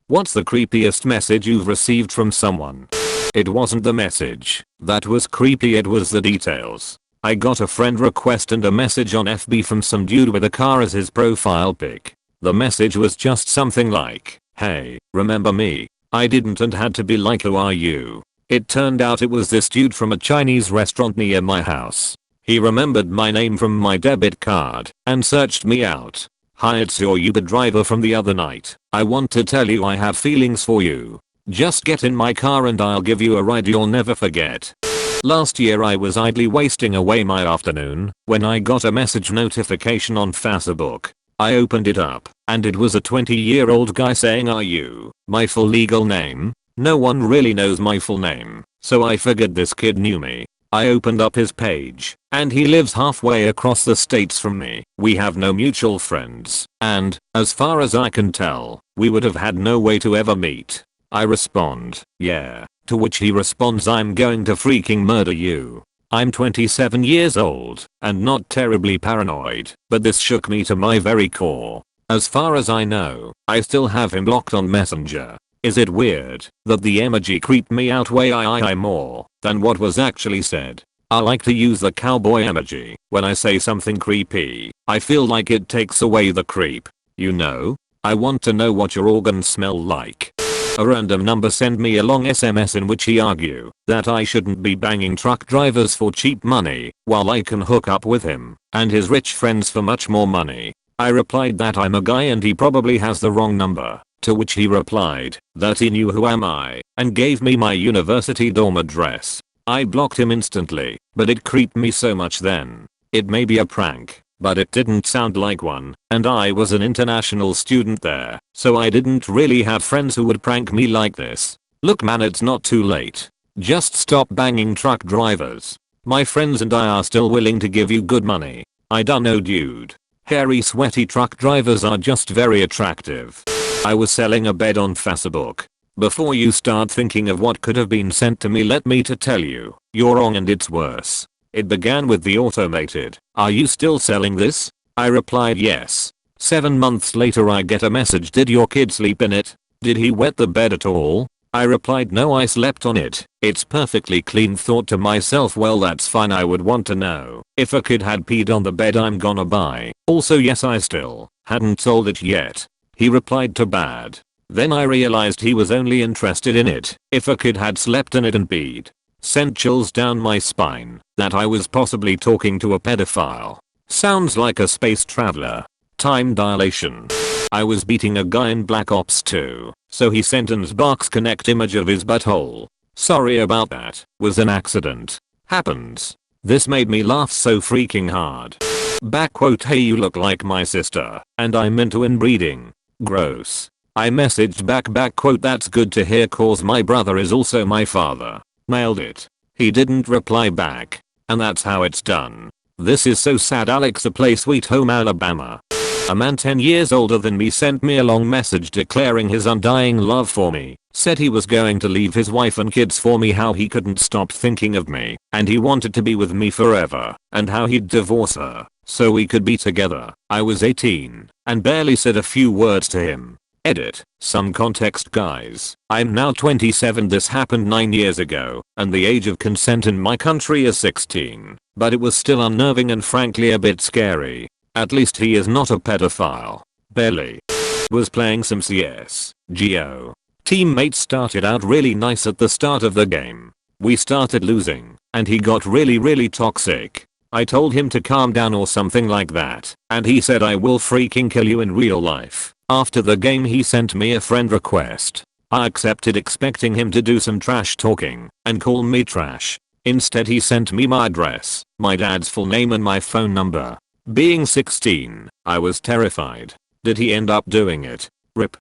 What's the creepiest message you've received from someone? It wasn't the message that was creepy, it was the details. I got a friend request and a message on FB from some dude with a car as his profile pic. The message was just something like, "Hey, remember me? I didn't," and had to be like, "Who are you?" It turned out it was this dude from a Chinese restaurant near my house. He remembered my name from my debit card and searched me out. "Hi, it's your Uber driver from the other night. I want to tell you I have feelings for you. Just get in my car and I'll give you a ride you'll never forget." Last year I was idly wasting away my afternoon when I got a message notification on Facebook. I opened it up and it was a 20-year-old guy saying, "Are you my full legal name?" No one really knows my full name, so I figured this kid knew me. I opened up his page, and he lives halfway across the states from me. We have no mutual friends, and, as far as I can tell, we would have had no way to ever meet. I respond, "Yeah," to which he responds, "I'm going to freaking murder you." I'm 27 years old, and not terribly paranoid, but this shook me to my very core. As far as I know, I still have him blocked on Messenger. Is it weird that the emoji creeped me out way more than what was actually said? I like to use the cowboy emoji when I say something creepy. I feel like it takes away the creep. You know? I want to know what your organs smell like. A random number sent me a long SMS in which he argued that I shouldn't be banging truck drivers for cheap money while I can hook up with him and his rich friends for much more money. I replied that I'm a guy and he probably has the wrong number. To which he replied that he knew who am I and gave me my university dorm address. I blocked him instantly, but it creeped me so much then. It may be a prank, but it didn't sound like one, and I was an international student there, so I didn't really have friends who would prank me like this. Look man, it's not too late. Just stop banging truck drivers. My friends and I are still willing to give you good money. I dunno dude. Hairy sweaty truck drivers are just very attractive. I was selling a bed on Facebook. Before you start thinking of what could have been sent to me, let me to tell you, you're wrong and it's worse. It began with the automated, "Are you still selling this?" I replied yes. 7 months later I get a message, "Did your kid sleep in it? Did he wet the bed at all?" I replied, "No, I slept on it. It's perfectly clean." Thought to myself, well that's fine, I would want to know if a kid had peed on the bed I'm gonna buy. Also yes, I still hadn't sold it yet. He replied, "Too bad." Then I realized he was only interested in it if a kid had slept in it and peed. Sent chills down my spine that I was possibly talking to a pedophile. Sounds like a space traveler. Time dilation. I was beating a guy in Black Ops 2, so he sent an Xbox Connect image of his butthole. Sorry about that, was an accident. Happens. This made me laugh so freaking hard. Back quote, "Hey, you look like my sister, and I'm into inbreeding. Gross." I messaged back quote, "That's good to hear cause my brother is also my father." Nailed it. He didn't reply back. And that's how it's done. This is so sad. Alexa, play Sweet Home Alabama. A man 10 years older than me sent me a long message declaring his undying love for me. Said he was going to leave his wife and kids for me, how he couldn't stop thinking of me, and he wanted to be with me forever, and how he'd divorce her so we could be together. I was 18 and barely said a few words to him. Edit. Some context guys. I'm now 27. This happened 9 years ago, and the age of consent in my country is 16. But it was still unnerving and frankly a bit scary. At least he is not a pedophile. Barely. Was playing some CS:GO. Teammates started out really nice at the start of the game. We started losing, and he got really toxic. I told him to calm down or something like that, and he said, "I will freaking kill you in real life." After the game he sent me a friend request. I accepted expecting him to do some trash talking and call me trash. Instead he sent me my address, my dad's full name and my phone number. Being 16, I was terrified. Did he end up doing it? RIP.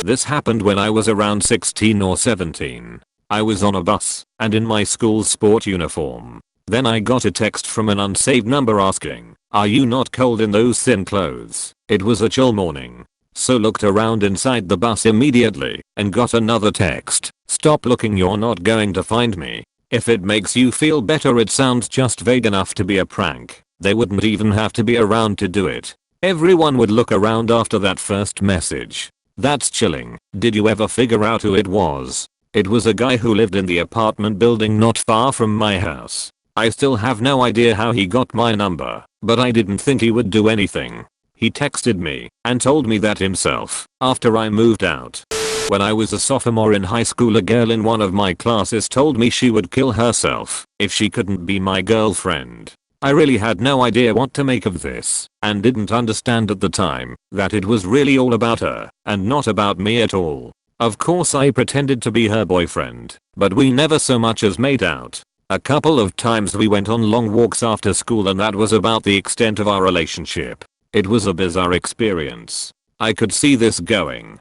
This happened when I was around 16 or 17. I was on a bus and in my school's sport uniform. Then I got a text from an unsaved number asking, "Are you not cold in those thin clothes?" It was a chill morning. So looked around inside the bus immediately and got another text, "Stop looking, you're not going to find me." If it makes you feel better, it sounds just vague enough to be a prank. They wouldn't even have to be around to do it. Everyone would look around after that first message. That's chilling. Did you ever figure out who it was? It was a guy who lived in the apartment building not far from my house. I still have no idea how he got my number, but I didn't think he would do anything. He texted me and told me that himself after I moved out. When I was a sophomore in high school, a girl in one of my classes told me she would kill herself if she couldn't be my girlfriend. I really had no idea what to make of this and didn't understand at the time that it was really all about her and not about me at all. Of course I pretended to be her boyfriend, but we never so much as made out. A couple of times we went on long walks after school, and that was about the extent of our relationship. It was a bizarre experience. I could see this going.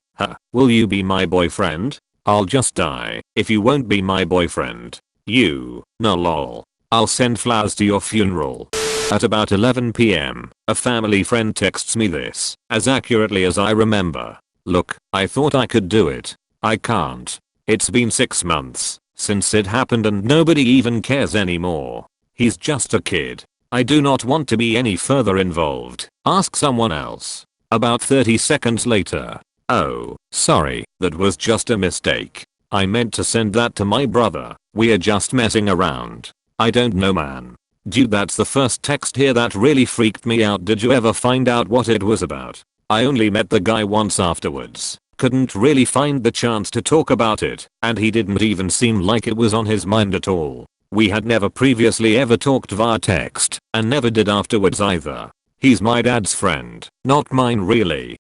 Will you be my boyfriend? I'll just die if you won't be my boyfriend. No lol. I'll send flowers to your funeral. At about 11 PM, a family friend texts me this, as accurately as I remember. Look, I thought I could do it. I can't. It's been 6 months since it happened and nobody even cares anymore. He's just a kid. I do not want to be any further involved. Ask someone else. About 30 seconds later. Oh, sorry, that was just a mistake. I meant to send that to my brother. We're just messing around. I don't know, man. Dude, that's the first text here that really freaked me out. Did you ever find out what it was about? I only met the guy once afterwards. Couldn't really find the chance to talk about it, and he didn't even seem like it was on his mind at all. We had never previously ever talked via text, and never did afterwards either. He's my dad's friend, not mine really.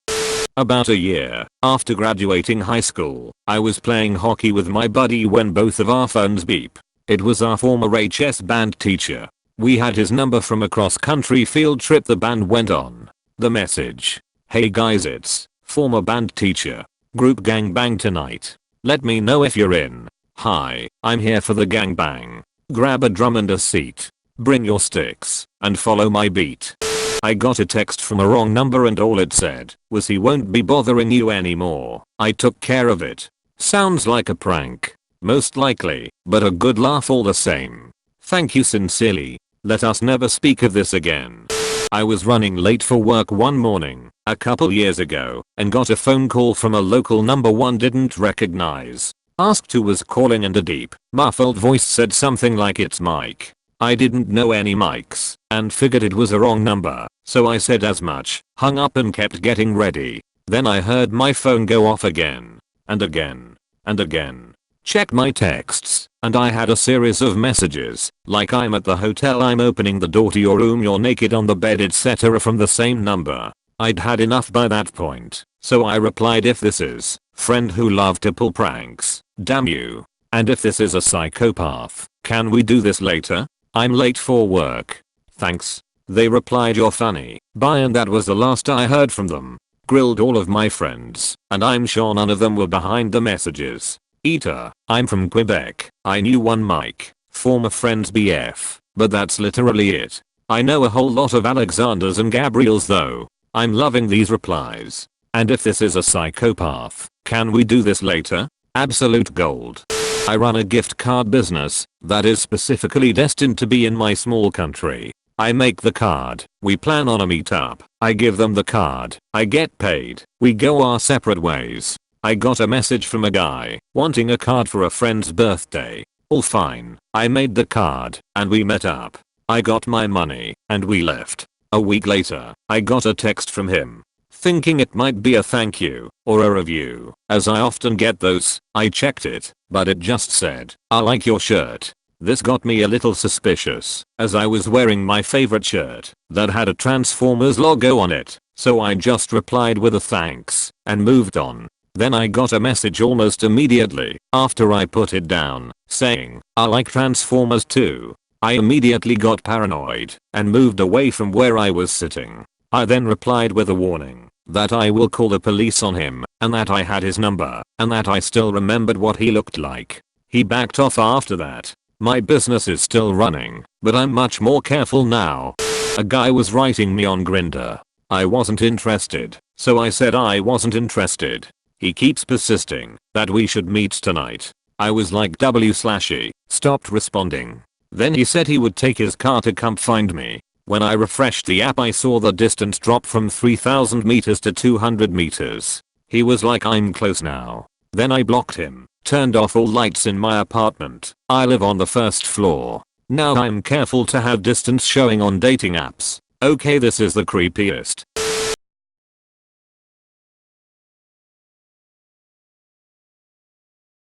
About a year after graduating high school, I was playing hockey with my buddy when both of our phones beep. It was our former HS band teacher. We had his number from a cross-country field trip the band went on. The message. Hey guys, it's former band teacher. Group gangbang tonight. Let me know if you're in. Hi, I'm here for the gangbang. Grab a drum and a seat. Bring your sticks and follow my beat. I got a text from a wrong number and all it said was he won't be bothering you anymore. I took care of it. Sounds like a prank. Most likely, but a good laugh all the same. Thank you sincerely. Let us never speak of this again. I was running late for work one morning, a couple years ago, and got a phone call from a local number one didn't recognize. Asked who was calling and a deep, muffled voice said something like it's Mike. I didn't know any Mikes and figured it was a wrong number, so I said as much, hung up and kept getting ready. Then I heard my phone go off again, and again, and again. Checked my texts, and I had a series of messages, like I'm at the hotel, I'm opening the door to your room, you're naked on the bed, etc. from the same number. I'd had enough by that point, so I replied, if this is friend who love to pull pranks, damn you. And if this is a psychopath, can we do this later? I'm late for work. Thanks. They replied, you're funny. Bye, and that was the last I heard from them. Grilled all of my friends, and I'm sure none of them were behind the messages. Eater, I'm from Quebec. I knew one Mike, former friend's BF, but that's literally it. I know a whole lot of Alexanders and Gabriels though. I'm loving these replies. And if this is a psychopath, can we do this later? Absolute gold. I run a gift card business that is specifically destined to be in my small country. I make the card, we plan on a meetup, I give them the card, I get paid, we go our separate ways. I got a message from a guy wanting a card for a friend's birthday. All fine. I made the card and we met up. I got my money and we left. A week later, I got a text from him. Thinking it might be a thank you or a review, as I often get those. I checked it, but it just said, I like your shirt. This got me a little suspicious, as I was wearing my favorite shirt that had a Transformers logo on it, so I just replied with a thanks and moved on. Then I got a message almost immediately after I put it down, saying, I like Transformers too. I immediately got paranoid and moved away from where I was sitting. I then replied with a warning that I will call the police on him, and that I had his number, and that I still remembered what he looked like. He backed off after that. My business is still running, but I'm much more careful now. A guy was writing me on Grindr. I wasn't interested, so I said I wasn't interested. He keeps persisting that we should meet tonight. I was like w/e, stopped responding. Then he said he would take his car to come find me. When I refreshed the app, I saw the distance drop from 3,000 meters to 200 meters. He was like, I'm close now. Then I blocked him, turned off all lights in my apartment. I live on the first floor. Now I'm careful to have distance showing on dating apps. Okay, this is the creepiest.